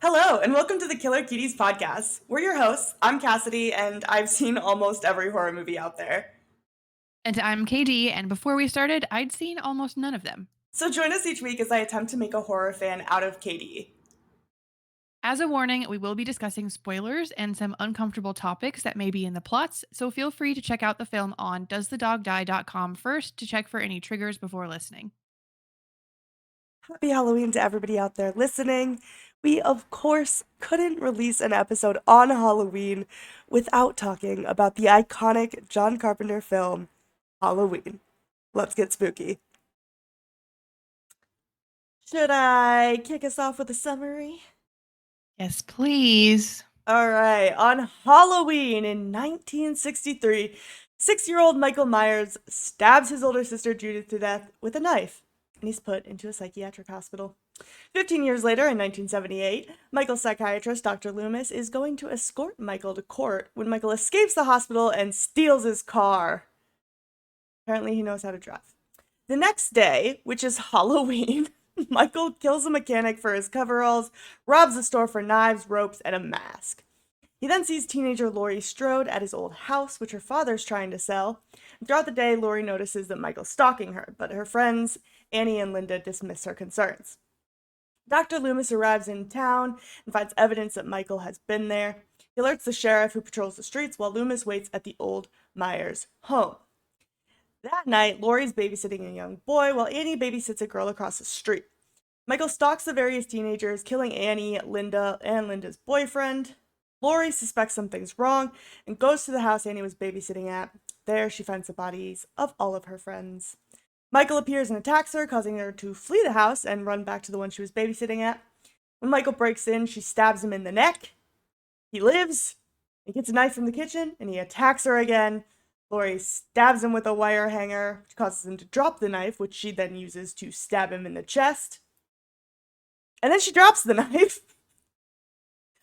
Hello, and welcome to the Killer Cuties podcast. We're your hosts. I'm Cassidy, and I've seen almost every horror movie out there. And I'm KD, and before we started, I'd seen almost none of them. So join us each week as I attempt to make a horror fan out of Katie. As a warning, we will be discussing spoilers and some uncomfortable topics that may be in the plots, so feel free to check out the film on doesthedogdie.com first to check for any triggers before listening. Happy Halloween to everybody out there listening. We, of course, couldn't release an episode on Halloween without talking about the iconic John Carpenter film, Halloween. Let's get spooky. Should I kick us off with a summary? Yes, please. All right, on Halloween in 1963, 6-year-old Michael Myers stabs his older sister Judith to death with a knife, and he's put into a psychiatric hospital. 15 years later, in 1978, Michael's psychiatrist, Dr. Loomis, is going to escort Michael to court when Michael escapes the hospital and steals his car. Apparently, he knows how to drive. The next day, which is Halloween, Michael kills a mechanic for his coveralls, robs a store for knives, ropes, and a mask. He then sees teenager Laurie Strode at his old house, which her father's trying to sell. Throughout the day, Laurie notices that Michael's stalking her, but her friends, Annie and Linda, dismiss her concerns. Dr. Loomis arrives in town and finds evidence that Michael has been there. He alerts the sheriff, who patrols the streets, while Loomis waits at the old Myers home. That night, Laurie's babysitting a young boy, while Annie babysits a girl across the street. Michael stalks the various teenagers, killing Annie, Linda, and Linda's boyfriend. Laurie suspects something's wrong and goes to the house Annie was babysitting at. There, she finds the bodies of all of her friends. Michael appears and attacks her, causing her to flee the house and run back to the one she was babysitting at. When Michael breaks in, she stabs him in the neck. He lives. He gets a knife from the kitchen, and he attacks her again. Laurie stabs him with a wire hanger, which causes him to drop the knife, which she then uses to stab him in the chest. And then she drops the knife.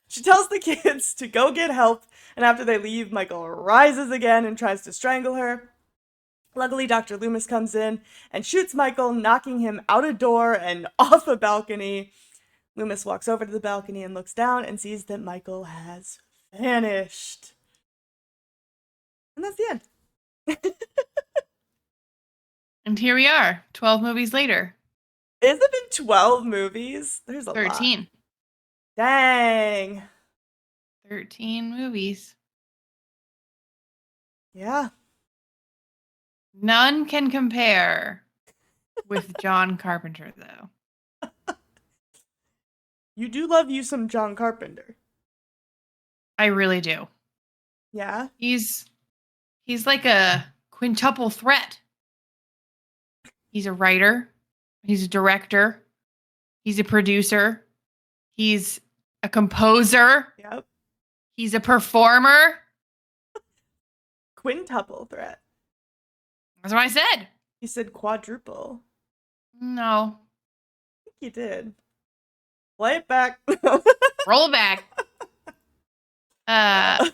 She tells the kids to go get help, and after they leave, Michael rises again and tries to strangle her. Luckily, Dr. Loomis comes in and shoots Michael, knocking him out a door and off a balcony. Loomis walks over to the balcony and looks down and sees that Michael has vanished. And that's the end. And here we are, 12 movies later. Has it been 12 movies? There's a 13. lot. Dang. 13 movies. Yeah. None can compare with John Carpenter, though. You do love you some John Carpenter. I really do. Yeah? He's like a quintuple threat. He's a writer. He's a director. He's a producer. He's a composer. Yep. He's a performer. Quintuple threat. That's what I said. You said quadruple. No. I think you did. Play it back. Roll it back.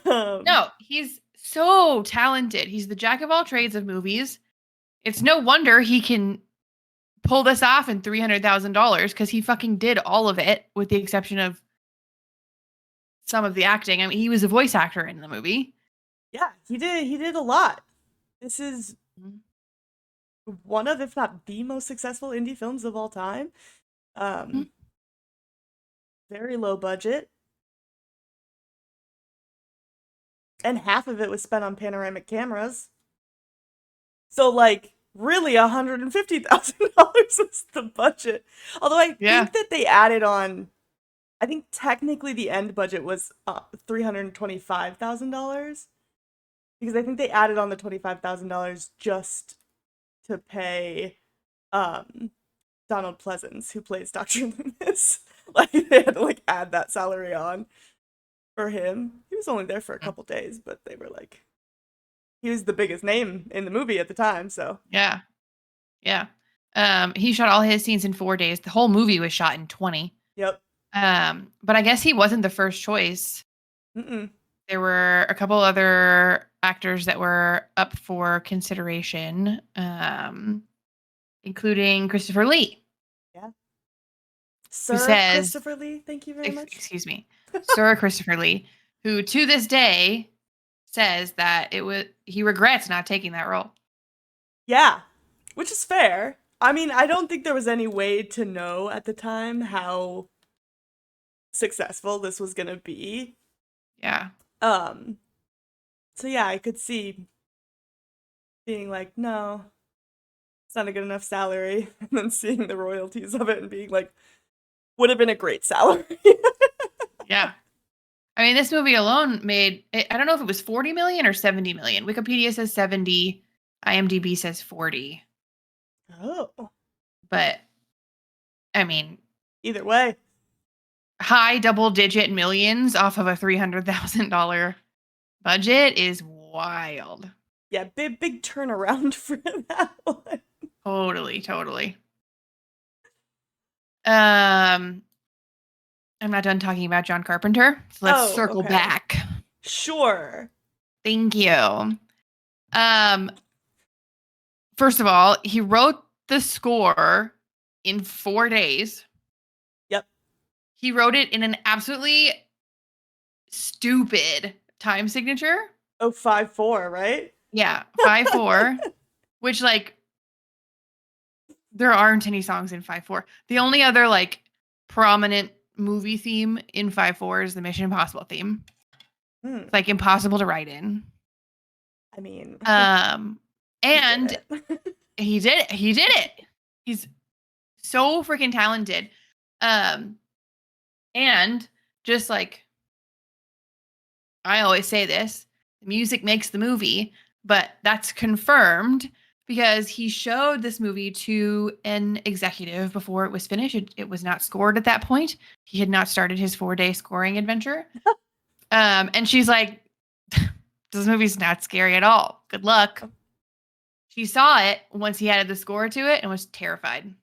No, he's so talented. He's the jack of all trades of movies. It's no wonder he can pull this off in $300,000 because he fucking did all of it, with the exception of some of the acting. I mean, he was a voice actor in the movie. Yeah, he did a lot. This is one of, if not the most successful indie films of all time. Very low budget. And half of it was spent on panoramic cameras. So, like, really $150,000 was the budget. Although I think that they added on, I think technically the end budget was $325,000. Because I think they added on the $25,000 just to pay Donald Pleasance, who plays Dr. Loomis. Like, they had to, like, add that salary on for him. He was only there for a couple days, but they were like, he was the biggest name in the movie at the time, so. Yeah. He shot all his scenes in 4 days. The whole movie was shot in 20. Yep. But I guess he wasn't the first choice. Mm-mm. There were a couple other actors that were up for consideration, including Christopher Lee. Yeah. who Sir says, Christopher Lee, thank you very much. excuse me, Sir Christopher Lee, who to this day says that he regrets not taking that role. Yeah, which is fair. I mean, I don't think there was any way to know at the time how successful this was gonna be. Yeah. Um, so yeah, I could see being like, no, it's not a good enough salary, and then seeing the royalties of it and being like, would have been a great salary. Yeah. I mean, this movie alone made, I don't know if it was 40 million or 70 million. Wikipedia says 70, IMDb says 40. Oh, But I mean, either way, high double digit millions off of a $300,000 budget is wild. yeah, big turnaround for that one. Totally. I'm not done talking about John Carpenter. So let's Oh, circle okay. back. Sure. Thank you. First of all, he wrote the score in 4 days. Yep. He wrote it in an absolutely stupid time signature. Oh, 5/4, right? Yeah, 5/4, which like there aren't any songs in 5/4. The only other like prominent movie theme in 5/4 is the Mission Impossible theme. It's like impossible to write in. I mean, and he did it. He did it. He's so freaking talented. And just like I always say this, music makes the movie, but that's confirmed because he showed this movie to an executive before it was finished. It was not scored at that point. He had not started his 4-day scoring adventure. And she's like, this movie's not scary at all. Good luck. She saw it once he added the score to it and was terrified.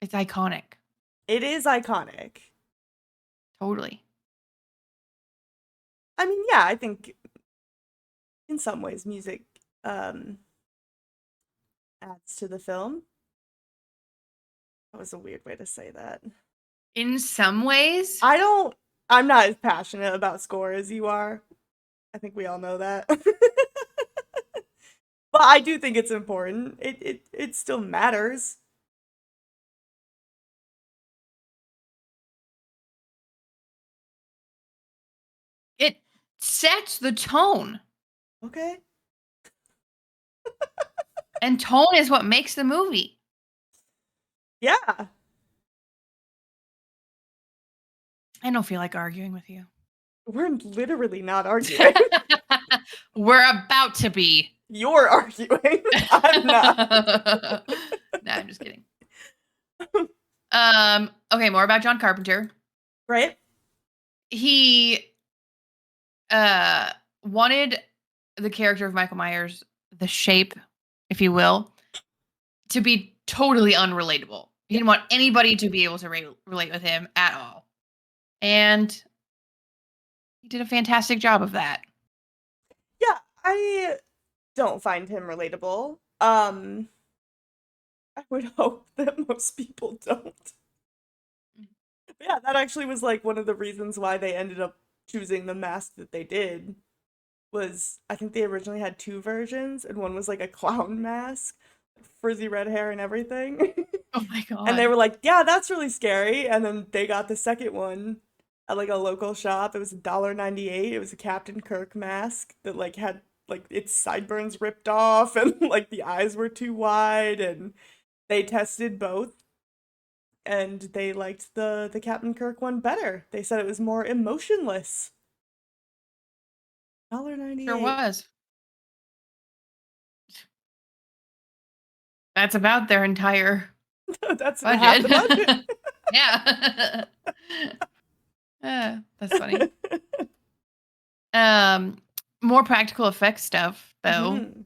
It's iconic. It is iconic. Totally. I mean, yeah, I think in some ways music adds to the film. That was a weird way to say that. In some ways, I'm not as passionate about score as you are. I think we all know that. But I do think it's important. It still matters. it sets the tone. Okay. And tone is what makes the movie. Yeah. I don't feel like arguing with you. We're literally not arguing. We're about to be. You're arguing. I'm not. No, I'm just kidding. Okay, more about John Carpenter. Right? He wanted the character of Michael Myers, the shape, if you will, to be totally unrelatable. He didn't want anybody to be able to relate with him at all. And he did a fantastic job of that. Yeah, I don't find him relatable. I would hope that most people don't. But yeah, that actually was like one of the reasons why they ended up choosing the mask that they did. Was I think they originally had two versions, and one was like a clown mask, frizzy red hair and everything. Oh my god. And they were like, yeah, that's really scary. And then they got the second one at like a local shop. It was $1.98. It was a Captain Kirk mask that like had like its sideburns ripped off and like the eyes were too wide, and they tested both and they liked the Captain Kirk one better. They said it was more emotionless. $1.98. Sure was. That's about their entire That's budget. half the budget. Yeah. That's funny. More practical effects stuff, though. Mhm.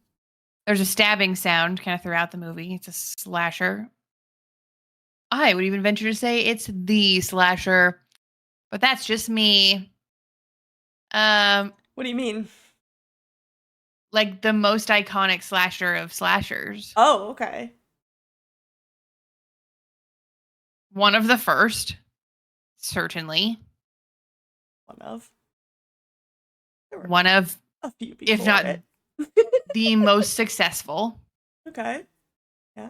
There's a stabbing sound kind of throughout the movie. It's a slasher. I would even venture to say it's the slasher, but that's just me. What do you mean? Like the most iconic slasher of slashers. Oh, okay. One of the first, certainly. One of. There were One of, a few before if not it. the most successful. Okay. Yeah.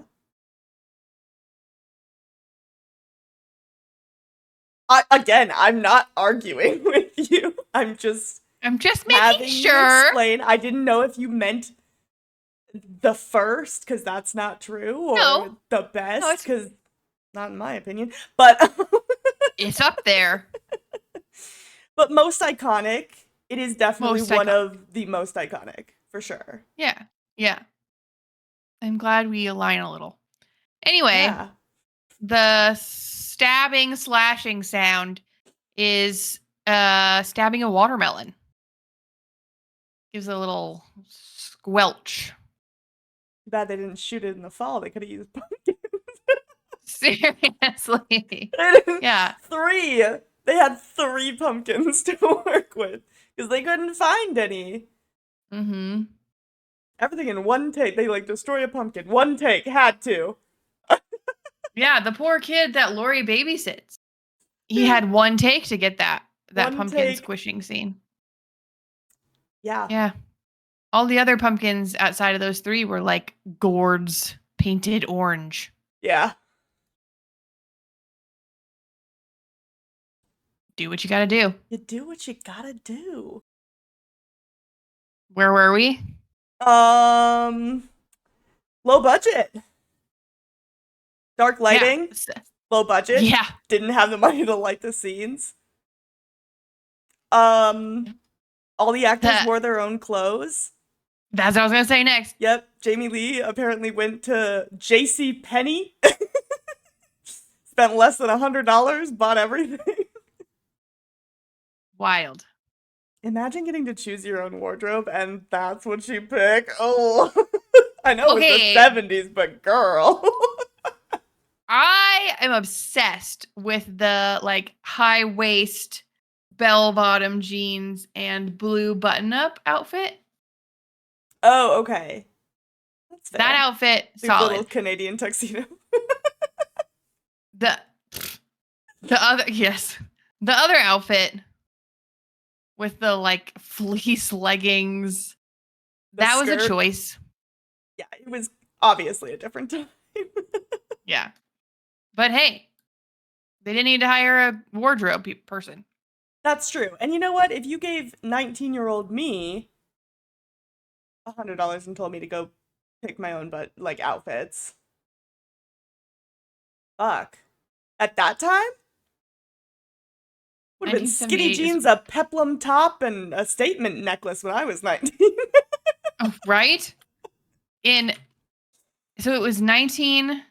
I'm not arguing with you. I'm just making having you sure. explain. I didn't know if you meant the first, because that's not true, or No. the best, it's because not in my opinion. But it's up there. but most iconic. It is definitely Most one iconic. of the most iconic, for sure. Yeah. Yeah. I'm glad we align a little. Anyway, Yeah. the stabbing slashing sound is stabbing a watermelon. Gives a little squelch. Too bad they didn't shoot it in the fall. They could have used pumpkins. Seriously. Yeah. Three. They had 3 pumpkins to work with because they couldn't find any. Mm-hmm. Everything in one take. They like destroy a pumpkin. One take. Had to. Yeah, the poor kid that Lori babysits. He had one take to get that One pumpkin take. squishing scene. Yeah. Yeah. All the other pumpkins outside of those 3 were like gourds painted orange. Yeah. Do what you gotta do. You do what you gotta do. Where were we? Low budget. Dark lighting. Yeah. Low budget. Yeah. Didn't have the money to light the scenes. All the actors wore their own clothes. That's what I was gonna say next. Yep, Jamie Lee apparently went to J.C. Penney, spent less than $100, bought everything. Wild. Imagine getting to choose your own wardrobe, and that's what you pick. Oh, I know Okay. it was the 70s, but girl. I am obsessed with the like high waist, bell bottom jeans and blue button up outfit. Oh, okay. That's fair. That outfit, The solid. little Canadian tuxedo. The other outfit with the like fleece leggings. That was a skirt. choice. Yeah, it was obviously a different time. Yeah. But hey, they didn't need to hire a wardrobe person. That's true. And you know what? If you gave 19-year-old me $100 and told me to go pick my own outfits, fuck. At that time? Would have been skinny 1978 jeans, a peplum top, and a statement necklace when I was 19. Oh, right? So it was $1,900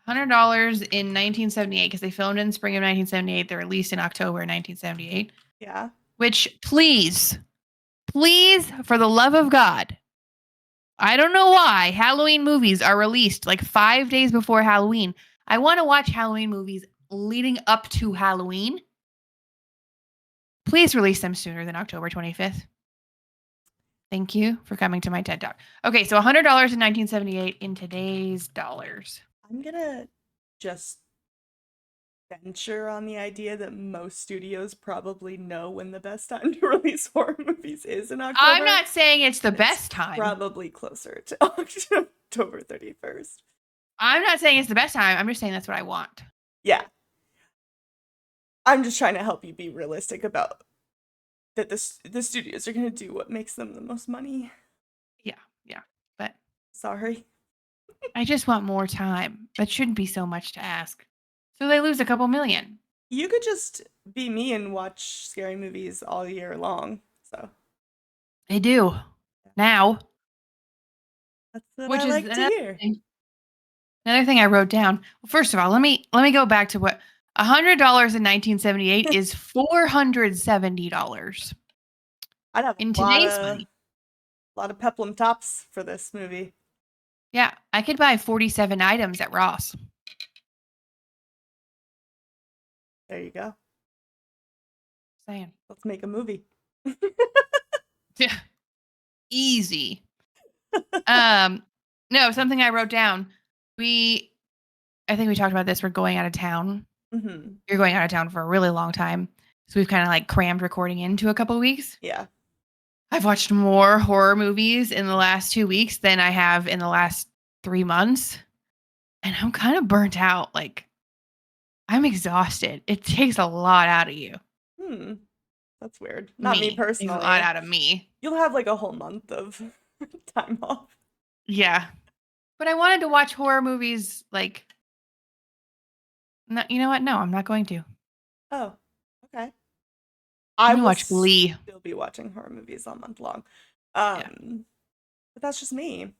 in 1978 because they filmed in spring of 1978. They released in October 1978. Yeah. Which, please, for the love of God, I don't know why Halloween movies are released like 5 days before Halloween. I want to watch Halloween movies leading up to Halloween. Please release them sooner than October 25th. Thank you for coming to my TED Talk. Okay, so $100 in 1978 in today's dollars. I'm gonna just venture on the idea that most studios probably know when the best time to release horror movies is in October. I'm not saying it's the best time. Probably closer to October 31st. I'm not saying it's the best time. I'm just saying that's what I want. Yeah. I'm just trying to help you be realistic about that the studios are going to do what makes them the most money. Yeah. But sorry. I just want more time. That shouldn't be so much to ask. So they lose a couple million. You could just be me and watch scary movies all year long. So they do now. That's what I like to hear. Another thing I wrote down. Well, first of all, let me go back to what $100 in 1978 is $470. I'd have in today's money. A lot of peplum tops for this movie. Yeah, I could buy 47 items at Ross. There you go. Saying. Let's make a movie. Yeah. Easy. No, something I wrote down. I think we talked about this. We're going out of town. Mm-hmm. You're going out of town for a really long time. So we've kind of like crammed recording into a couple of weeks. Yeah. I've watched more horror movies in the last 2 weeks than I have in the last 3 months. And I'm kind of burnt out. Like, I'm exhausted. It takes a lot out of you. That's weird. Not me It takes a lot personally. out of me. You'll have like a whole month of time off. Yeah. But I wanted to watch horror movies like, no, you know what? No, I'm not going to. Oh, okay. I'm I going to will watch Glee. still be watching horror movies all month long. Yeah. But that's just me.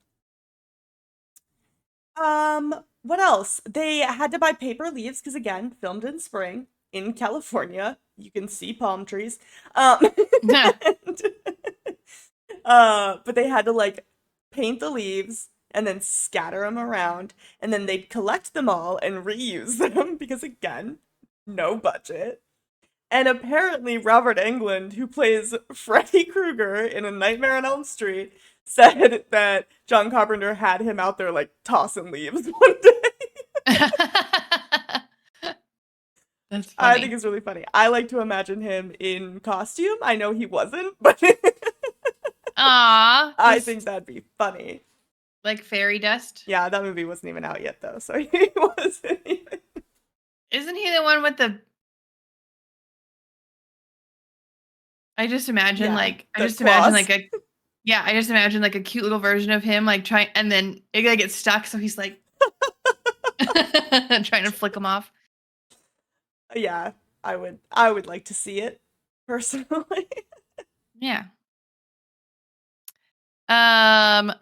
What else? They had to buy paper leaves because again, filmed in spring in California. You can see palm trees. And, but they had to like paint the leaves and then scatter them around, and then they'd collect them all and reuse them because again, no budget. And apparently, Robert Englund, who plays Freddy Krueger in A Nightmare on Elm Street, said that John Carpenter had him out there like tossing leaves one day. That's I funny. think it's really funny. I like to imagine him in costume. I know he wasn't, but Aw. I think that'd be funny. Like fairy dust. Yeah, that movie wasn't even out yet though, so he wasn't even. Isn't he the one with the? I just imagine Yeah, like the claws. I just imagine like a cute little version of him like trying, and then it like gets stuck, so he's like trying to flick them off. Yeah, I would like to see it personally. Yeah. Um,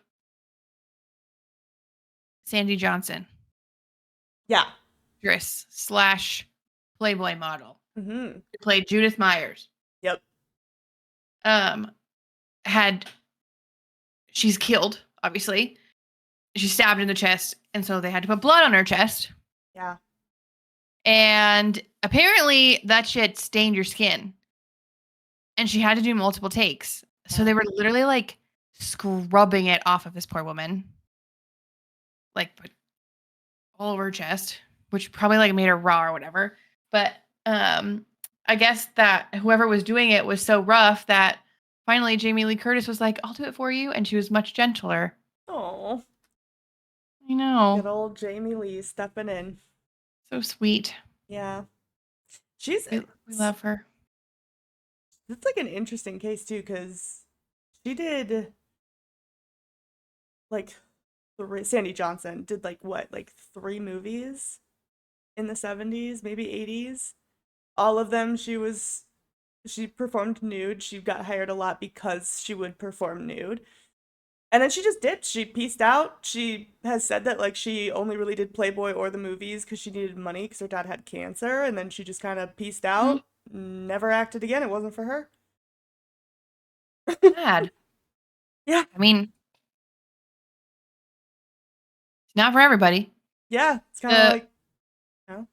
Sandy Johnson, Yeah. actress slash Playboy model, Mm-hmm. who played Judith Myers. Yep. She's killed, obviously. She's stabbed in the chest, and so they had to put blood on her chest. Yeah. And apparently that shit stained your skin. And she had to do multiple takes. So they were literally like scrubbing it off of this poor woman. Like all over her chest, which probably like made her raw or whatever. But I guess that whoever was doing it was so rough that finally Jamie Lee Curtis was like, I'll do it for you. And she was much gentler. Oh. I know. Good old Jamie Lee stepping in. So sweet. Yeah. We love her. It's like an interesting case too, because she did like Sandy Johnson did like what, like 3 movies in the 70s, maybe 80s. All of them she performed nude. She got hired a lot because she would perform nude. And then she just dipped. She pieced out. She has said that like she only really did Playboy or the movies because she needed money because her dad had cancer, and then she just kind of pieced out. Never acted again. It wasn't for her. Sad. Yeah. I mean, it's not for everybody. Yeah. It's kind of like, you know,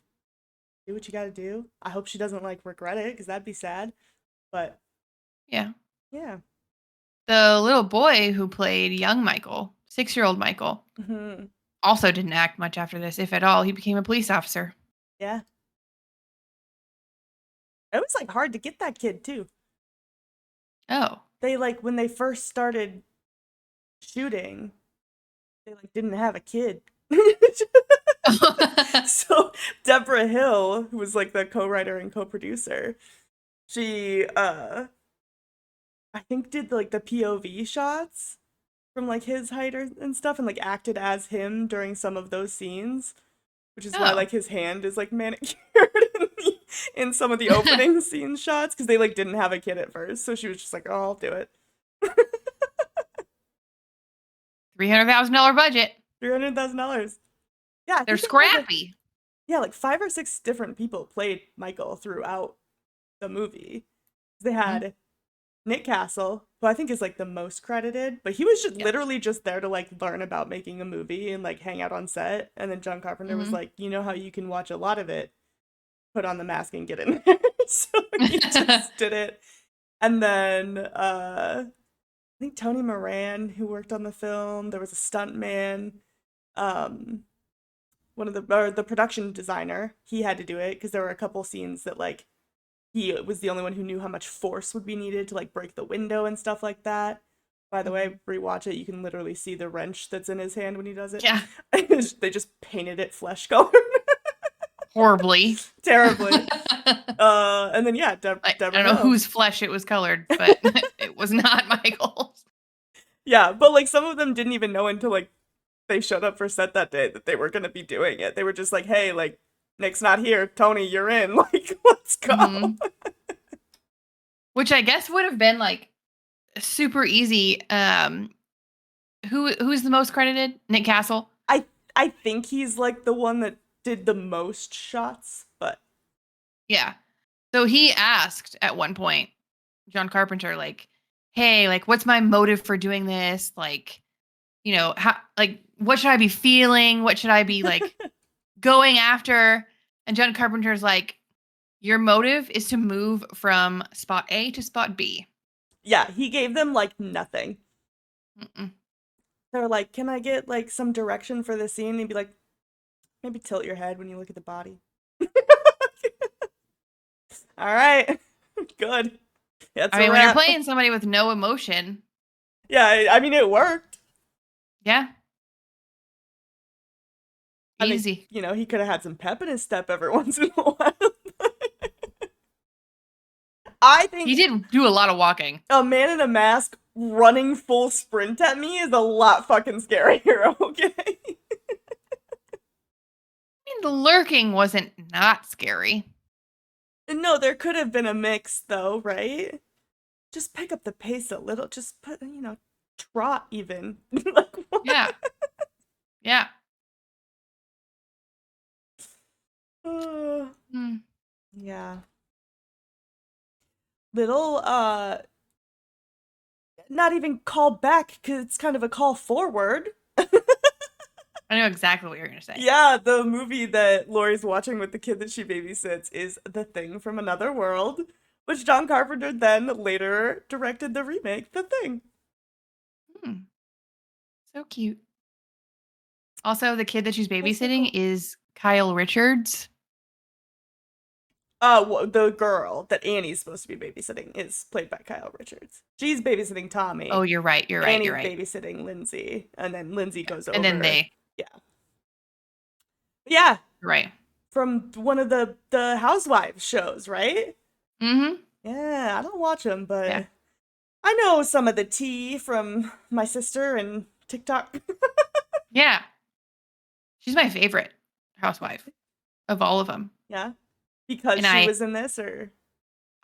do what you got to do. I hope she doesn't like regret it because that'd be sad. But yeah. yeah. The little boy who played young Michael, 6-year-old Michael, also didn't act much after this, if at all. He became a police officer. Yeah. It was like hard to get that kid too. Oh. They like when they first started shooting, they like didn't have a kid. So Deborah Hill, who was like the co-writer and co-producer, she I think did like the POV shots from like his height and stuff, and like acted as him during some of those scenes, which is why like his hand is like manicured in some of the opening scene shots, because they like didn't have a kid at first, so she was just like, oh, I'll do it. $300,000 budget. $300,000. Yeah, they're scrappy. Yeah, like 5 or 6 different people played Michael throughout the movie. They had Nick Castle, who I think is like the most credited, but he was just literally just there to like learn about making a movie and like hang out on set. And then John Carpenter was like, you know how you can watch a lot of it, put on the mask and get in there. So he just did it. And then I think Tony Moran, who worked on the film, there was a stunt man. one of the production designer, he had to do it because there were a couple scenes that like he was the only one who knew how much force would be needed to like break the window and stuff like that. By the Mhm. way, rewatch it. You can literally see the wrench that's in his hand when he does it. Yeah, They just painted it flesh color. horribly. Terribly. And then yeah, I Deborah don't know Hill. whose flesh it was colored, but it was not Michael's. Yeah, but like some of them didn't even know until like they showed up for set that day that they were gonna be doing it. They were just like, "Hey, like Nick's not here. Tony, you're in. Like, let's go." Hmm. Which I guess would have been like super easy. Who's the most credited? Nick Castle. I I think he's like the one that did the most shots, but Yeah. So he asked at one point, John Carpenter, like, "Hey, like, what's my motive for doing this? Like, how, like, what should I be feeling? What should I be like going after?" And John Carpenter's like, "Your motive is to move from spot A to spot B." yeah, he gave them like nothing. Mm-mm. They're like, "Can I get like some direction for the scene?" And he'd be like, "Maybe tilt your head when you look at the body." All right, good. That's I a mean, when you're wrap. playing somebody with no emotion, Yeah, I mean it worked. yeah, I think easy. he could have had some pep in his step every once in a while. I He think did do a lot of walking. a man in a mask running full sprint at me is a lot fucking scarier. Okay. I mean, the lurking wasn't not scary. No, there could have been a mix though, right? Just pick up the pace a little. Just put, trot even. Like what? Yeah, yeah. Hmm. Yeah. Little not even call back cuz it's kind of a call forward. I know exactly what you're gonna say. Yeah, the movie that Lori's watching with the kid that she babysits is The Thing from Another World, which John Carpenter then later directed the remake, The Thing. Hmm. So cute. Also, the kid that she's Full babysitting circle. is Kyle Richards. The girl that Annie's supposed to be babysitting is played by Kyle Richards. She's babysitting Oh, Tommy. you're right. You're right. You're Annie's right. babysitting Lindsay, and then Lindsay Yeah. goes And then over. they. Yeah, yeah, You're right. from one of the Housewives shows, right? Mm-hmm. Yeah, I don't watch them, Yeah. but I know some of the tea from my sister and TikTok. Yeah. She's my favorite housewife of all of them. Yeah, because And she I was in this, or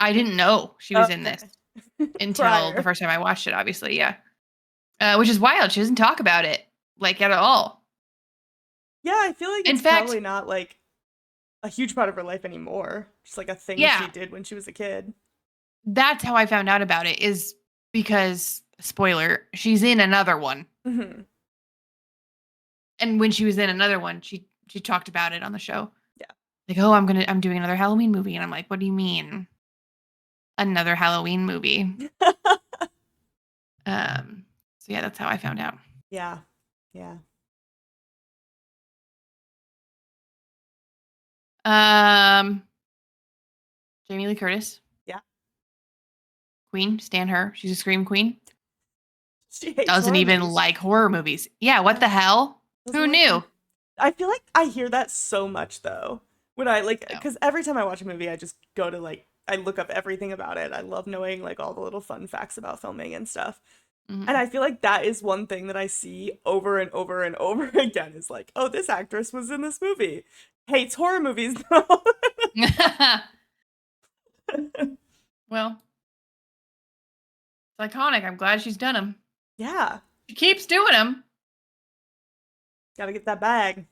I didn't know she was in this okay, until the prior. first time I watched it, obviously. Yeah. Which is wild. She doesn't talk about it like at all. Yeah, I feel like In it's fact, probably not like a huge part of her life anymore. Just like a thing she yeah, did when she was a kid. that's how I found out about it is because, spoiler, she's in another one. Hmm. And when she was in another one, she talked about it on the show. Yeah. Like, "Oh, I'm doing another Halloween movie." And I'm like, "What do you mean? Another Halloween movie?" So yeah, that's how I found out. Yeah. Yeah. Um, Jamie Lee Curtis, Yeah. Queen, stan her. She's a scream queen. She hates Doesn't horror even movies. like horror movies. Yeah, what Yeah. the hell? Doesn't Who like knew? them. I feel like I hear that so much though. When I like, No. because every time I watch a movie, I just go to like, I look up everything about it. I love knowing like all the little fun facts about filming and stuff. And Mhm. I feel like that is one thing that I see over and over and over again is like, oh, this actress was in this movie. Hates horror movies though. Well, it's iconic. I'm glad she's done them. Yeah, She keeps doing them. gotta get that bag.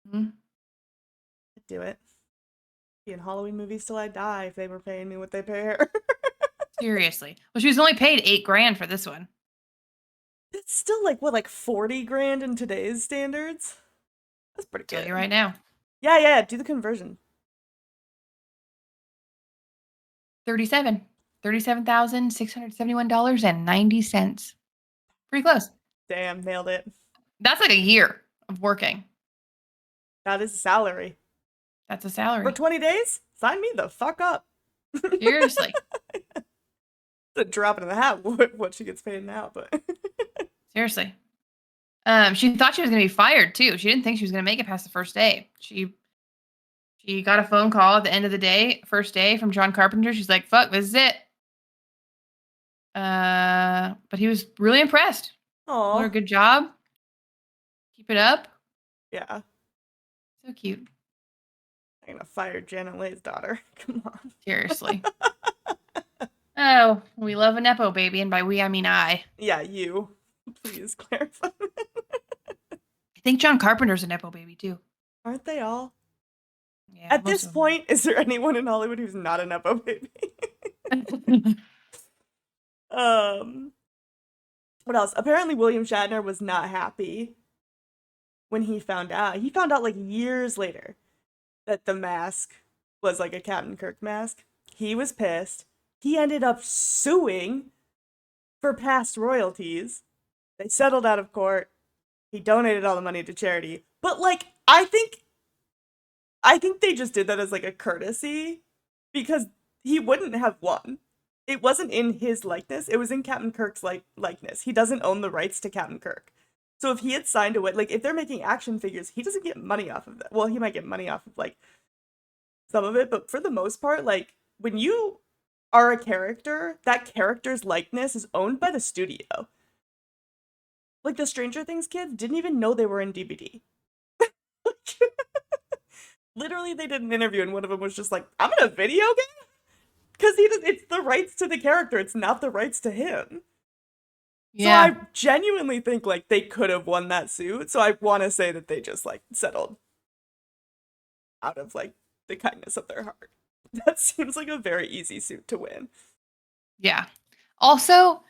Mhm. I'd do it. Be in Halloween movies till I die if they were paying me what they pay her. Seriously. Well, she was only paid $8,000 for this one. It's still like what, like 40 grand in today's standards? That's pretty Tell you good. right now. Yeah, yeah, do the conversion. 37. $37,671.90. Pretty close. Damn, nailed it. That's like a year of working. That is a salary. That's a For salary. 20 days? Sign me the fuck up. Seriously. It's a drop in the hat what she gets paid now, but Seriously. She thought she was going to be fired too. She didn't think she was going to make it past the first day. She got a phone call at the end of the day, first day, from John Carpenter. She's like, "Fuck, this is it." But he was really impressed. Told her, oh, "Good job. Keep it up." yeah. So cute. I'm gonna fire Janet Leigh's daughter. Come on. Seriously. Oh, we love a Nepo baby, and by we, I mean I. Yeah, you. Please clarify. I think John Carpenter's a Nepo baby too. Aren't they all? Yeah, At most this of point, is there anyone in Hollywood who's not a Nepo baby? them. um, what else? Apparently, William Shatner was not happy when he found out. He found out like years later that the mask was like a Captain Kirk mask. He was pissed. He ended up suing for past royalties. They settled out of court. He donated all the money to charity. But like, I think they just did that as like a courtesy because he wouldn't have won. It wasn't in his likeness. It was in Captain Kirk's likeness. He doesn't own the rights to Captain Kirk. So if he had signed away, like if they're making action figures, he doesn't get money off of that. Well, he might get money off of like some of it, but for the most part, like when you are a character, that character's likeness is owned by the studio. Like the Stranger Things kids didn't even know they were in DVD. Literally, they did an interview and one of them was just like, "I'm in a video game," because it's the rights to the character. It's not the rights to him. Yeah. So I genuinely think like they could have won that suit. So I want to say that they just like settled out of like the kindness of their heart. That seems like a very easy suit to win. Yeah. Also,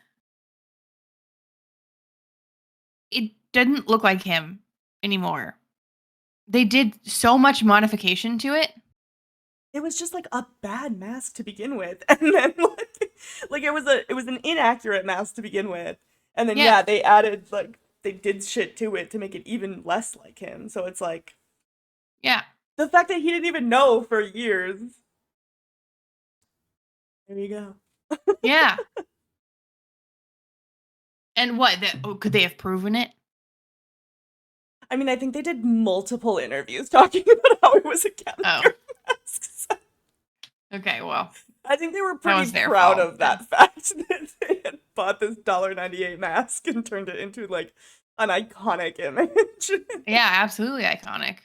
it didn't look like him anymore. They did so much modification to it. It was just like a bad mask to begin with, and then like it was an inaccurate mask to begin with, and then Yeah. they added like they did shit to it to make it even less like him. So it's like Yeah. the fact that he didn't even know for years. There you go. Yeah. And what? Could they have proven it? I mean, I think they did multiple interviews talking about how it was a Captain Oh. Kirk mask. Okay, well. I think they were That pretty was their proud fault, of that fact that they had bought this $1.98 mask and turned it into like an iconic image. Yeah, absolutely iconic.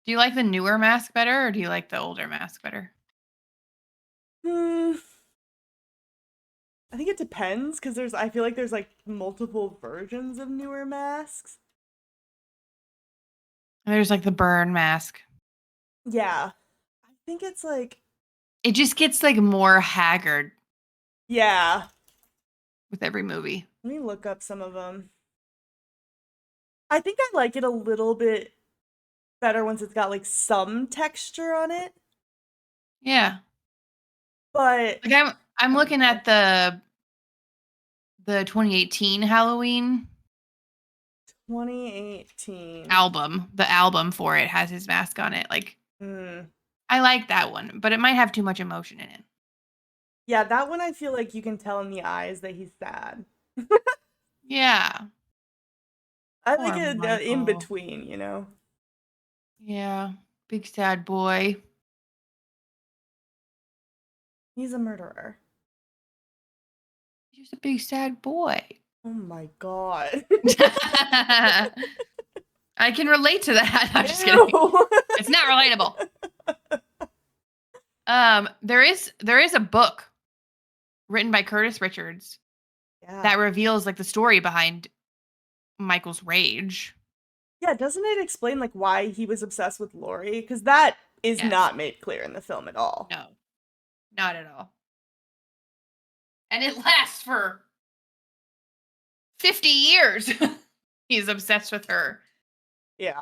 Do you like the newer mask better or do you like the older mask better? Hmm. I think it depends because I feel like there's like multiple versions of newer masks. There's like the burn mask. Yeah. I think it's like, It just gets like more haggard yeah. with every movie. Let me look up some of them. I think I like it a little bit better once it's got like some texture on it. Yeah. But Like I'm looking at the 2018 Halloween 2018. album. The album for it has his mask on it. Like Hmm. I like that one, but it might have too much emotion in it. Yeah, that one I feel like you can tell in the eyes that he's sad. Yeah. I Poor like it in Michael. between, you know? Yeah. Big sad boy. He's a murderer. He's just a big sad boy. Oh my god. I can relate to that. I'm just kidding. It's not relatable. There is a book written by Curtis Richards Yeah. that reveals like the story behind Michael's rage. Yeah, doesn't it explain like why he was obsessed with Laurie? Because that is Yes. not made clear in the film at all. No, not at all. And it lasts for 50 years. He's obsessed with her. Yeah.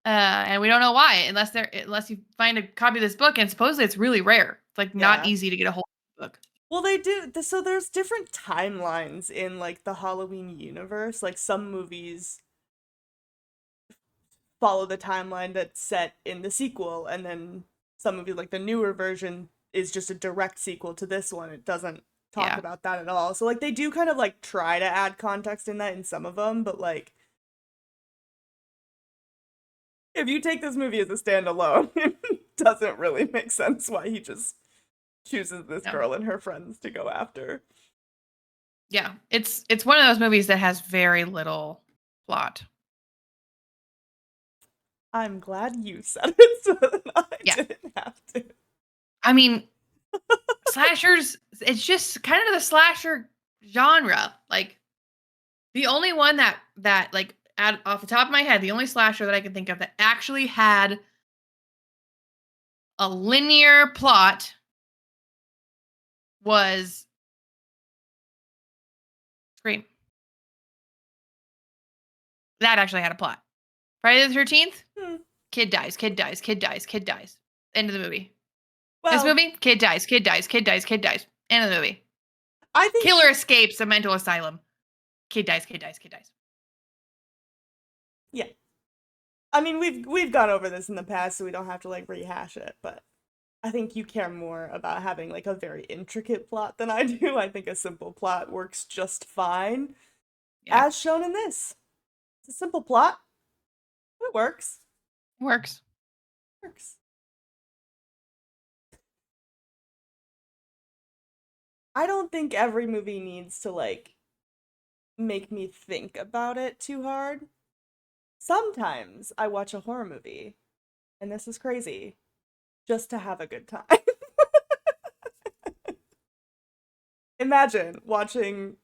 And we don't know why, unless you find a copy of this book, and supposedly it's really rare. It's like not Yeah. easy to get a hold of the book. Well, they do. So there's different timelines in like the Halloween universe. Like some movies follow the timeline that's set in the sequel, and then some of you like the newer version is just a direct sequel to this one. It doesn't talk Yeah. about that at all. So like they do kind of like try to add context in that in some of them, but like if you take this movie as a standalone, it doesn't really make sense why he just chooses this No. girl and her friends to go after. Yeah. It's one of those movies that has very little plot. I'm glad you said it so that I Yeah. didn't have to. I mean, slashers, it's just kind of the slasher genre. Like the only one that like off the top of my head, the only slasher that I can think of that actually had a linear plot was Scream. That actually had a plot. Friday the 13th, Hmm. kid dies, kid dies, kid dies, kid dies. End of the movie. This Well, movie, kid dies, kid dies, kid dies, kid dies. End of the movie. I think Killer escapes a mental asylum. Kid dies, kid dies, kid dies. yeah. I mean, we've gone over this in the past, so we don't have to like rehash it, but I think you care more about having like a very intricate plot than I do. I think a simple plot works just fine, Yeah, as shown in this. It's a simple plot. It works. works. Works. I don't think every movie needs to like make me think about it too hard. Sometimes I watch a horror movie, and this is crazy, just to have a good time. Imagine watching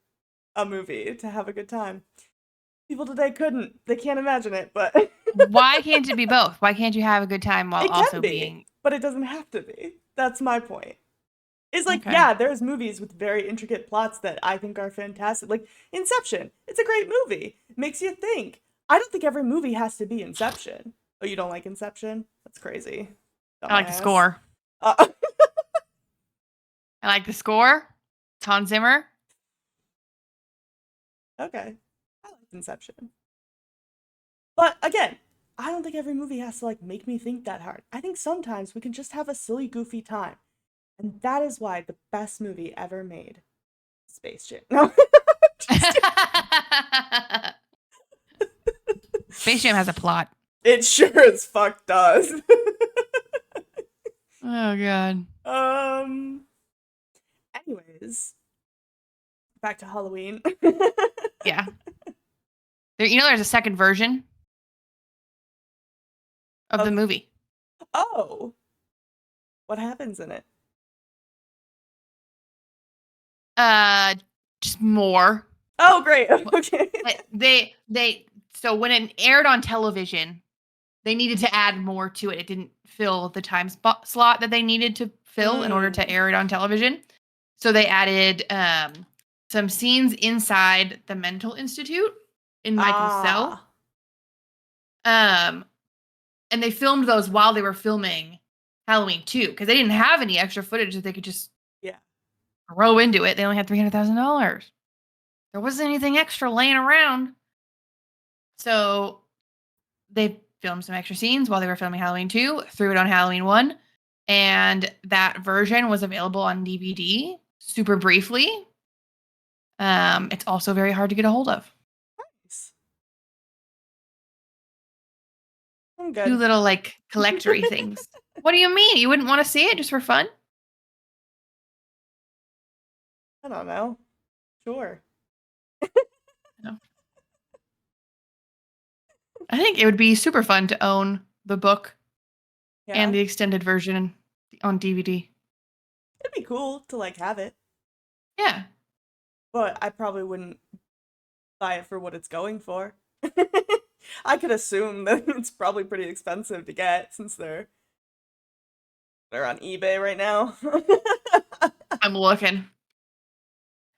a movie to have a good time. People today couldn't. They can't imagine it, but Why can't it be both? Why can't you have a good time while it can also be, being but it doesn't have to be. That's my point. It's like, okay? yeah, there's movies with very intricate plots that I think are fantastic. Like Inception. It's a great movie. Makes you think. I don't think every movie has to be Inception. Oh, you don't like Inception? That's crazy. I like the Dumbass. score. Uh, I like the score. It's Hans Zimmer. okay. I like Inception. But again, I don't think every movie has to like make me think that hard. I think sometimes we can just have a silly, goofy time. And that is why the best movie ever made, Space Jam. No, just kidding. Space Jam has a plot. It sure as fuck does. Oh god. um. Anyways, back to Halloween. Yeah. There's a second version of the Of movie. oh, what happens in it? Just more. Oh, great. Okay. So when it aired on television, they needed to add more to it. It didn't fill the time slot that they needed to fill in order to air it on television. So they added some scenes inside the mental institute in Michael's cell. And they filmed those while they were filming Halloween 2 because they didn't have any extra footage that they could just Yeah. throw into it. They only had $300,000. There wasn't anything extra laying around. So they filmed some extra scenes while they were filming Halloween 2, threw it on Halloween 1, and that version was available on DVD super briefly. It's also very hard to get a hold of. Nice. I'm Two good. little like collectory things. What do you mean? You wouldn't want to see it just for fun? I don't know. Sure. No. I think it would be super fun to own the book Yeah. and the extended version on DVD. It'd be cool to like have it, Yeah. but I probably wouldn't buy it for what it's going for. I could assume that it's probably pretty expensive to get since they're on eBay right now. I'm looking.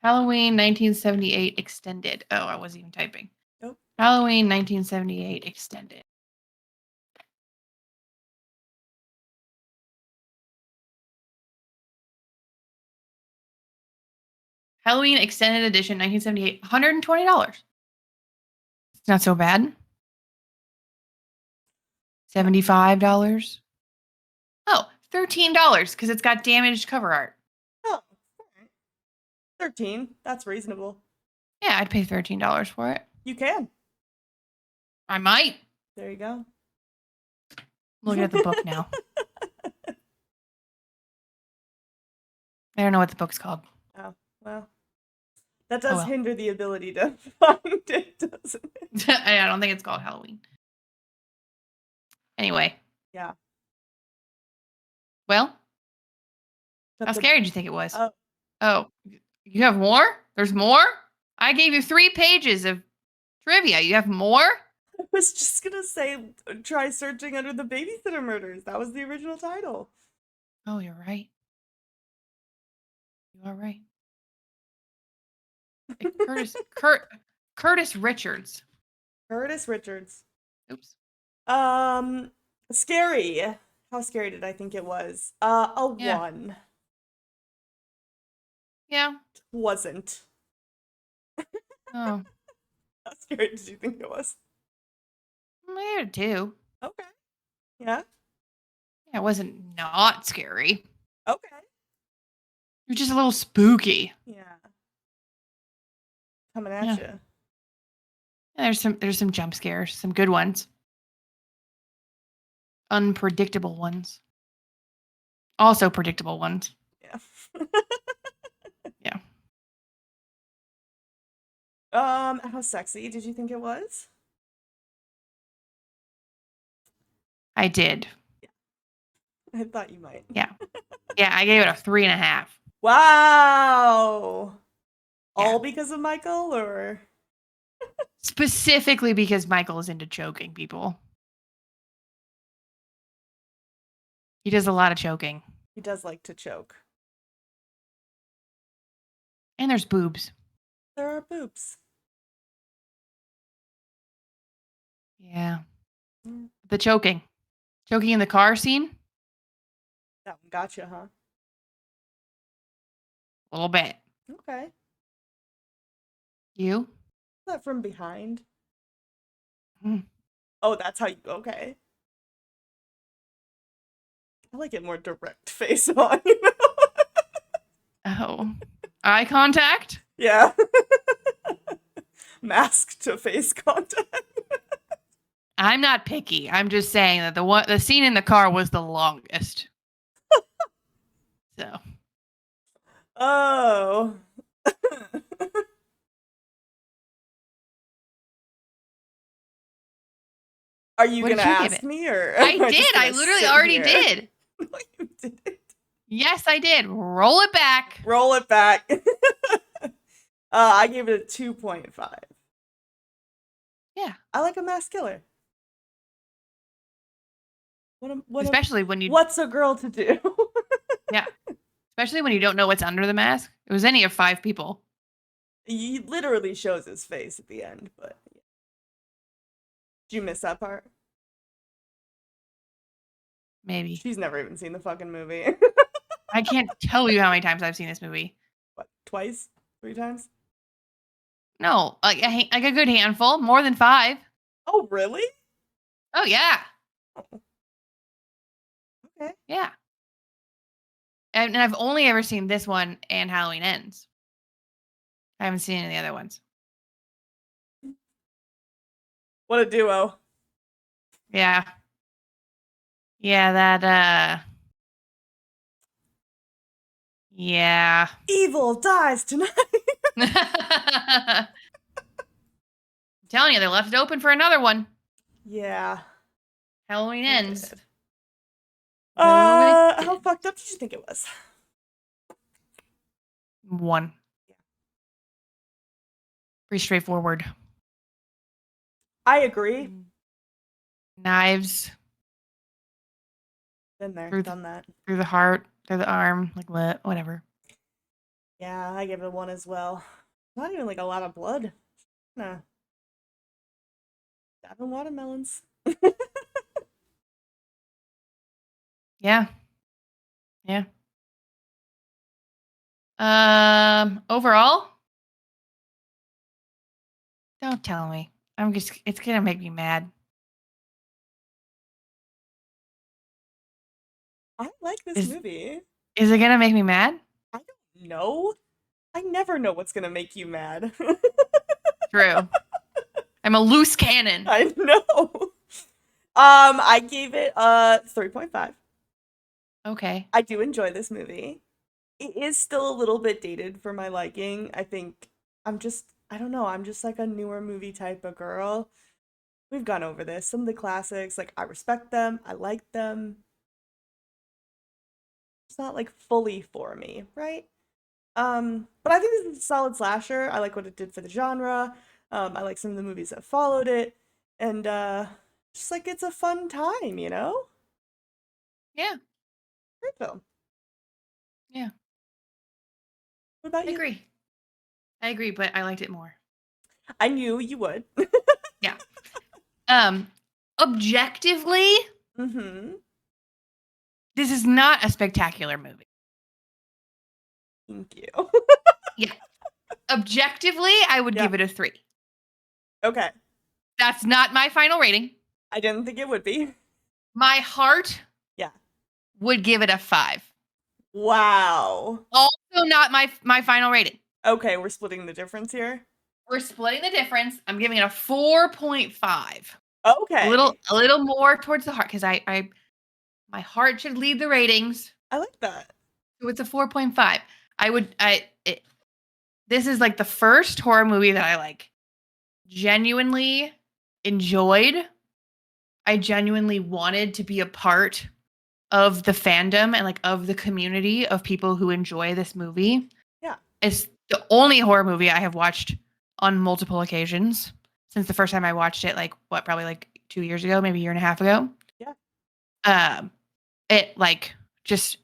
Halloween 1978 extended. Oh, I wasn't even typing. Nope. Halloween 1978 extended. Halloween extended edition 1978, $120. It's not so bad. $75. Oh, $13 because it's got damaged cover art. Oh, all right. 13. That's reasonable. Yeah, I'd pay $13 for it. You can. I might. There you go. Looking at the book now. I don't know what the book's called. Oh, well. That does well. hinder the ability to find it, doesn't it? I don't think it's called Halloween. Anyway. Yeah. Well, But how scary did you think it was? Oh, Oh, you have more? There's more? I gave you 3 pages of trivia. You have more? I was just gonna say, try searching under the babysitter murders. That was the original title. Oh, you're right. You are right. Curtis Richards. Curtis Richards. Oops. Scary. How scary did I think it was? A Yeah. 1. Yeah. Wasn't. Oh. How scary did you think it was? Maybe a 2. Okay. Yeah. Yeah, it wasn't not scary. Okay. It was just a little spooky. Yeah. Coming at Yeah. you. There's some jump scares, some good ones. Unpredictable ones. Also predictable ones. Yeah. Yeah. How sexy did you think it was? I did. I thought you might. Yeah. Yeah, I gave it a 3.5. Wow. Yeah. All because of Michael, or? Specifically because Michael is into choking people. He does a lot of choking. He does like to choke. And there's boobs. There are boobs. Yeah. Mm. The choking. Choking in the car scene? That one gotcha, huh? A little bit. Okay. You? Is that from behind? Mm. Oh, that's how you. Okay. I like it more direct face on, you know? Oh. Eye contact? Yeah. Mask to face contact. I'm not picky. I'm just saying that the scene in the car was the longest. So. Oh. Are you What did gonna you give ask it? me, or I am just did. I gonna literally sit already here? did. No, you didn't. Yes, I did. Roll it back. Roll it back. I gave it a 2.5. Yeah. I like a mass killer. Especially when you What's a girl to do? Yeah. Especially when you don't know what's under the mask. It was any of 5 people. He literally shows his face at the end, but did you miss that part? Maybe. She's never even seen the fucking movie. I can't tell you how many times I've seen this movie. What, twice? 3 times? No, like a good handful, more than 5. Oh, really? Oh yeah, Okay. yeah. And I've only ever seen this one and Halloween Ends. I haven't seen any of the other ones. What a duo. Yeah. Yeah, that yeah. Evil dies tonight. I'm telling you, they left it open for another one. Yeah. Halloween They Ends. did. No, it How didn't. fucked up did you think it was? 1. Pretty straightforward. I agree. Knives Been there, Through done that. through the heart, through the arm, like whatever. Yeah, I gave it a 1 as well. Not even like a lot of blood. Nah. Stabbing watermelons. Yeah. Yeah. Overall, don't tell me. It's gonna make me mad. I like this movie. Is it gonna make me mad? I don't know. I never know what's gonna make you mad. True. I'm a loose cannon. I know. I gave it a 3.5. Okay. I do enjoy this movie. It is still a little bit dated for my liking. I think I don't know, I'm just like a newer movie type of girl. We've gone over this. Some of the classics, like I respect them, I like them. It's not like fully for me, right? But I think this is a solid slasher. I like what it did for the genre. I like some of the movies that followed it. And just like it's a fun time, you know? Yeah. Great film. Yeah. What about I you? agree. I agree, but I liked it more. I knew you would. Yeah. Objectively, Mm-hmm. this is not a spectacular movie. Thank you. Yeah. Objectively, I would Yeah. give it a 3. Okay. That's not my final rating. I didn't think it would be. My heart Yeah. would give it a 5. Wow. Also not my final rating. Okay, we're splitting the difference here. We're splitting the difference. I'm giving it a 4.5. Okay. A little more towards the heart because I my heart should lead the ratings. I like that. So it's a 4.5. This is like the first horror movie that I like genuinely enjoyed. I genuinely wanted to be a part of the fandom and like of the community of people who enjoy this movie. Yeah. It's the only horror movie I have watched on multiple occasions since the first time I watched it, like probably like 2 years ago, maybe a year and a half ago. Yeah. It like just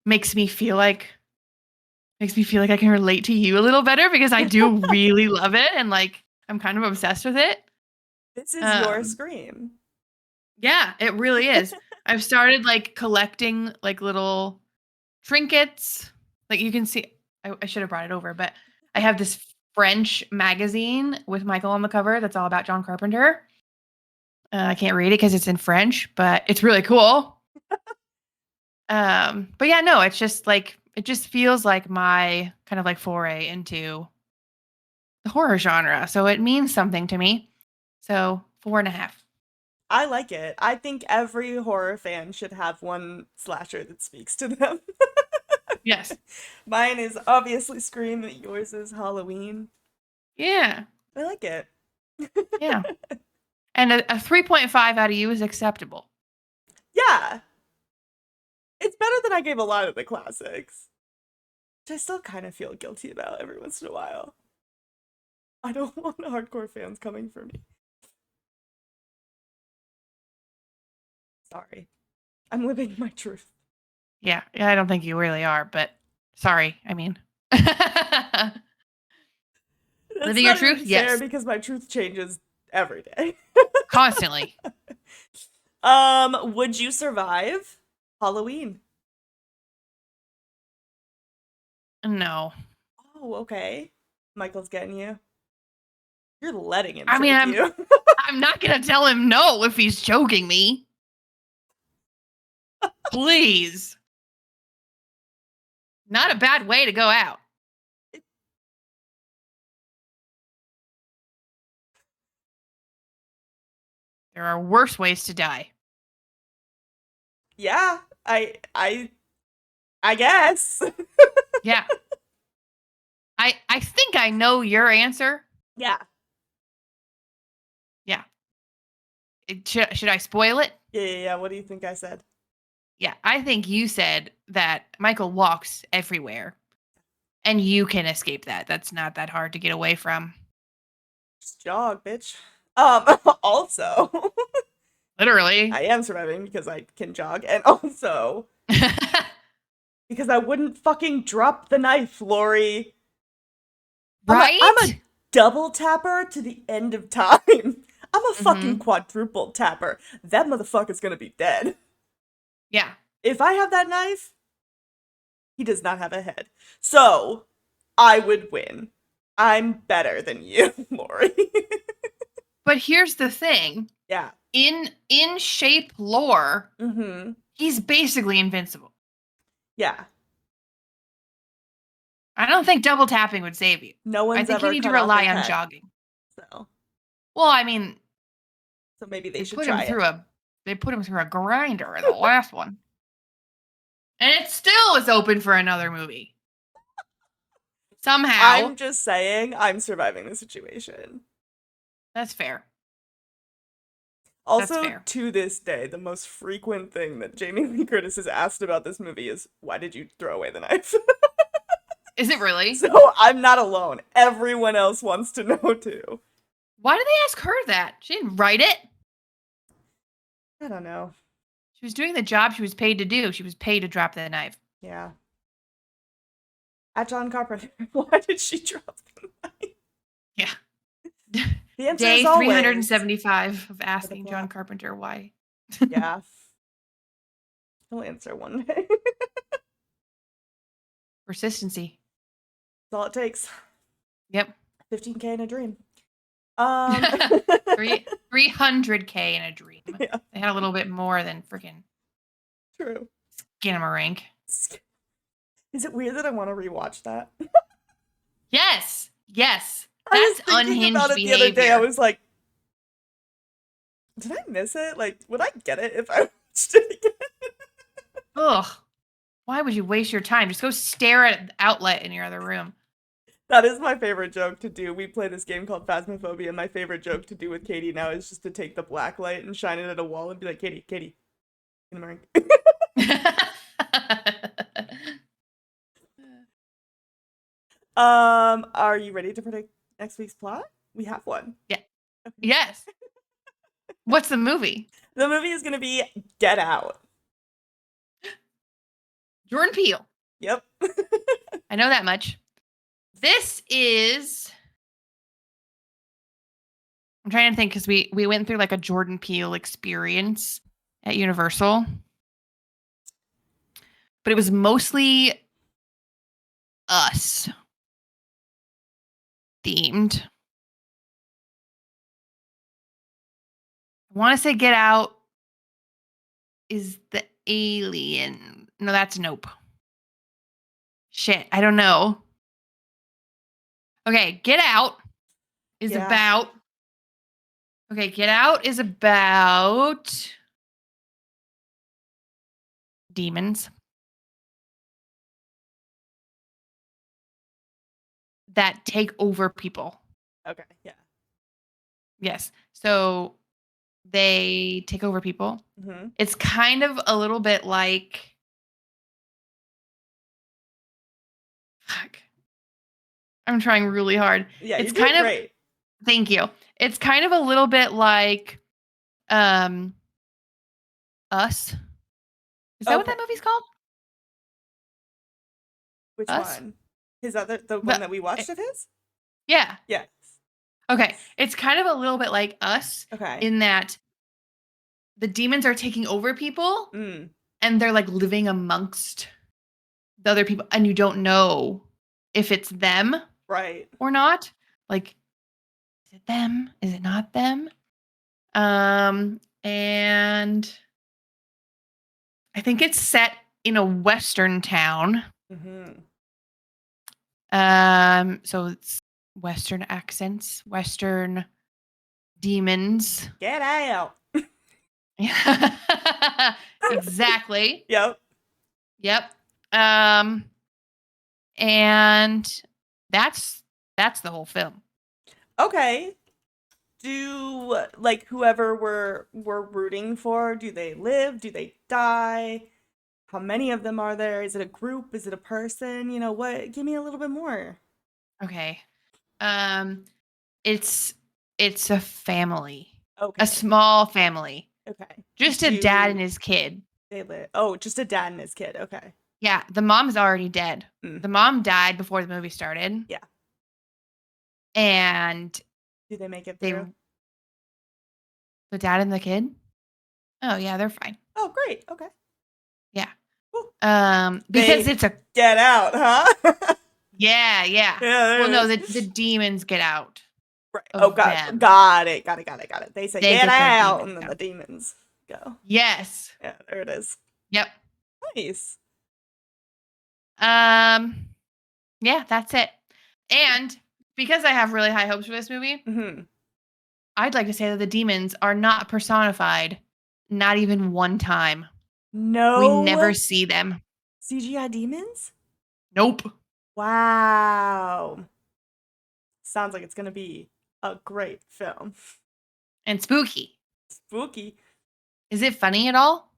makes me feel like I can relate to you a little better because I do really love it and like I'm kind of obsessed with it. This is your Scream. Yeah, it really is. I've started like collecting like little trinkets. Like you can see, I should have brought it over, but I have this French magazine with Michael on the cover that's all about John Carpenter. I can't read it because it's in French, but it's really cool. But yeah, no, it's just like it just feels like my kind of like foray into the horror genre. So it means something to me. So 4.5. I like it. I think every horror fan should have one slasher that speaks to them. Yes. Mine is obviously Scream, yours is Halloween. Yeah. I like it. Yeah. And a 3.5 out of you is acceptable. Yeah. It's better than I gave a lot of the classics. Which I still kind of feel guilty about every once in a while. I don't want hardcore fans coming for me. Sorry. I'm living my truth. Yeah, I don't think you really are, but sorry. I mean, living your truth, yes, because my truth changes every day. constantly. Would you survive Halloween? No, Oh, okay. Michael's getting you. You're letting him I mean, choke you. I'm not gonna tell him no if he's choking me. Please, not a bad way to go out. There are worse ways to die. Yeah, I guess. Yeah. I think I know your answer. Yeah. Yeah. Should I spoil it? Yeah. What do you think I said? Yeah, I think you said that Michael walks everywhere and you can escape that. That's not that hard to get away from. Just jog, bitch. Also, Literally. I am surviving because I can jog, and also because I wouldn't fucking drop the knife, Lori. Right? I'm a double tapper to the end of time. I'm a fucking quadruple tapper. That motherfucker's gonna be dead. Yeah. If I have that knife, he does not have a head. So, I would win. I'm better than you, Lori. But here's the thing. Yeah. in shape lore, Mm-hmm. he's basically invincible. Yeah. I don't think double tapping would save you. No I one's think you ever need to cut off rely his on head. jogging. So Well, I mean, maybe they should put him try through it. they put him through a grinder in the last one. And it still is open for another movie. Somehow. I'm just saying, I'm surviving the situation. That's fair. Also, fair. to this day, the most frequent thing that Jamie Lee Curtis is asked about this movie is, why did you throw away the knife? Is it really? So I'm not alone. Everyone else wants to know too. Why did they ask her that? She didn't write it. I don't know. She was doing the job she was paid to do. She was paid to drop the knife. Yeah. At John Carpenter, why did she drop the knife? Yeah. The answer Day is always 375 of asking John Carpenter why. Yeah. He'll answer one day. Persistency. That's all it takes. Yep. 15K in a dream. 300K in a dream. Yeah. They had a little bit more than freaking True. Skinamarink. Is it weird that I want to rewatch that? Yes. Yes. I was That's thinking unhinged about it behavior. the other day. I was like, did I miss it? Like, would I get it if I watched it again? Ugh. Why would you waste your time? Just go stare at the outlet in your other room. That is my favorite joke to do. We play this game called Phasmophobia. My favorite joke to do with Katie now is just to take the black light and shine it at a wall and be like, Katie. In the Are you ready to predict next week's plot? We have one. Yeah. Yes. What's the movie? The movie is going to be Get Out. Jordan Peele. Yep. I know that much. This is... I'm trying to think because we went through like a Jordan Peele experience at Universal. But it was mostly us themed. I want to say Get Out is the alien. No, that's Nope. Shit, I don't know. Okay, Get Out is about... Okay, Get Out is about demons that take over people. Okay, yeah. Yes. So they take over people. Mm-hmm. It's kind of a little bit like... Fuck. I'm trying really hard. Yeah, it's you're doing kind of great. Thank you. It's kind of a little bit like Us. Is that what that movie's called? Which Us? one? The one that we watched of his? Yeah. Yes. Okay. It's kind of a little bit like Us. Okay. In that the demons are taking over people and they're like living amongst the other people and you don't know if it's them. Right. Or not. Like, is it them? Is it not them? And I think it's set in a Western town. Mm-hmm. So it's Western accents, Western demons. Get out. Exactly. Yep. And that's the whole film. Okay. Do like whoever we're rooting for, do they live? Do they die? How many of them are there? Is it a group? Is it a person? You know what? Give me a little bit more. Okay. It's a family. Okay. A small family. Okay. Just a dad and his kid. They live. Oh, just a dad and his kid. Okay. Yeah, the mom's already dead. The mom died before the movie started. Yeah. And do they make it through? The dad and the kid? Oh yeah, they're fine. Oh, great. Okay. Yeah. Cool. Because it's a Get Out, huh? Yeah. Yeah. Well, no, the demons get out. Right. of Oh, God. them. Got it. They say, They get get their out, demons and then out. the demons go. Yes. Yeah, there it is. Yep. Nice. Yeah, that's it. And because I have really high hopes for this movie, Mm-hmm. I'd like to say that the demons are not personified, not even one time. We never No see them. CGI demons? Nope. Wow. Sounds like it's going to be a great film. And spooky. Spooky. Is it funny at all?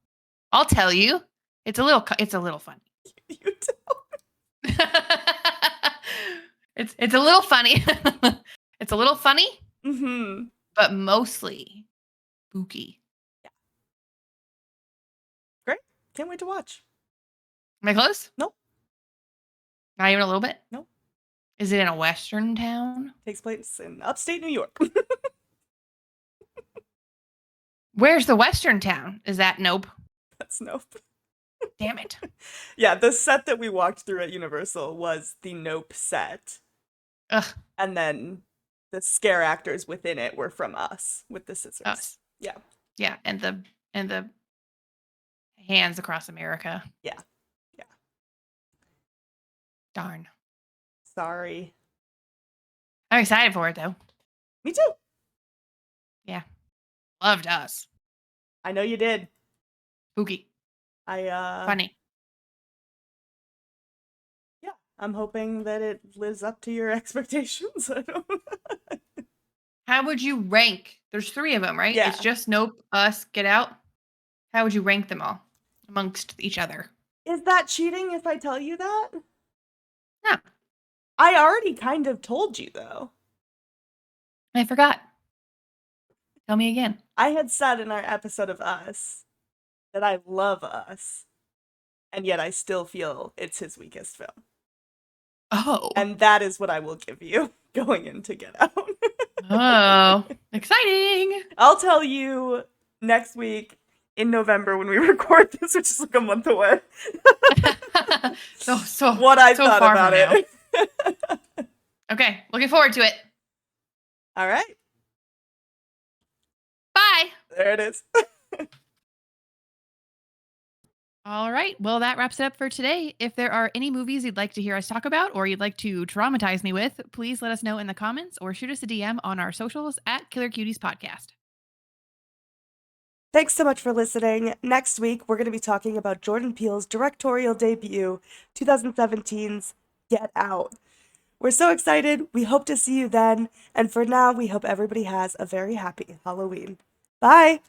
I'll tell you. It's a little funny. You too. It's a little funny. It's a little funny, Mm-hmm. but mostly spooky. Great. Can't wait to watch. Am I close? Nope. Not even a little bit? Nope. Is it in a western town? Takes place in upstate New York. Where's the western town? Is that nope? That's Nope. Damn it. Yeah, the set that we walked through at Universal was the Nope set. Ugh. And then the scare actors within it were from Us with the scissors. Us. Yeah. Yeah, and the hands across America. Yeah. Yeah. Darn. Sorry. I'm excited for it though. Me too. Yeah. Loved Us. I know you did. Spooky. Yeah, Funny. I'm hoping that it lives up to your expectations. I don't How would you rank? There's 3 of them, right? Yeah. It's just Nope, Us, Get Out. How would you rank them all amongst each other? Is that cheating if I tell you that? No. I already kind of told you though. I forgot. Tell me again. I had said in our episode of Us that I love Us, and yet I still feel it's his weakest film. Oh. And that is what I will give you going into Get Out. Oh. Exciting. I'll tell you next week in November when we record this, which is like a month away, so what I so thought far about from it. Okay. Looking forward to it. All right. Bye. There it is. All right. Well, that wraps it up for today. If there are any movies you'd like to hear us talk about or you'd like to traumatize me with, please let us know in the comments or shoot us a DM on our socials at Killer Cuties Podcast. Thanks so much for listening. Next week, we're going to be talking about Jordan Peele's directorial debut, 2017's Get Out. We're so excited. We hope to see you then. And for now, we hope everybody has a very happy Halloween. Bye.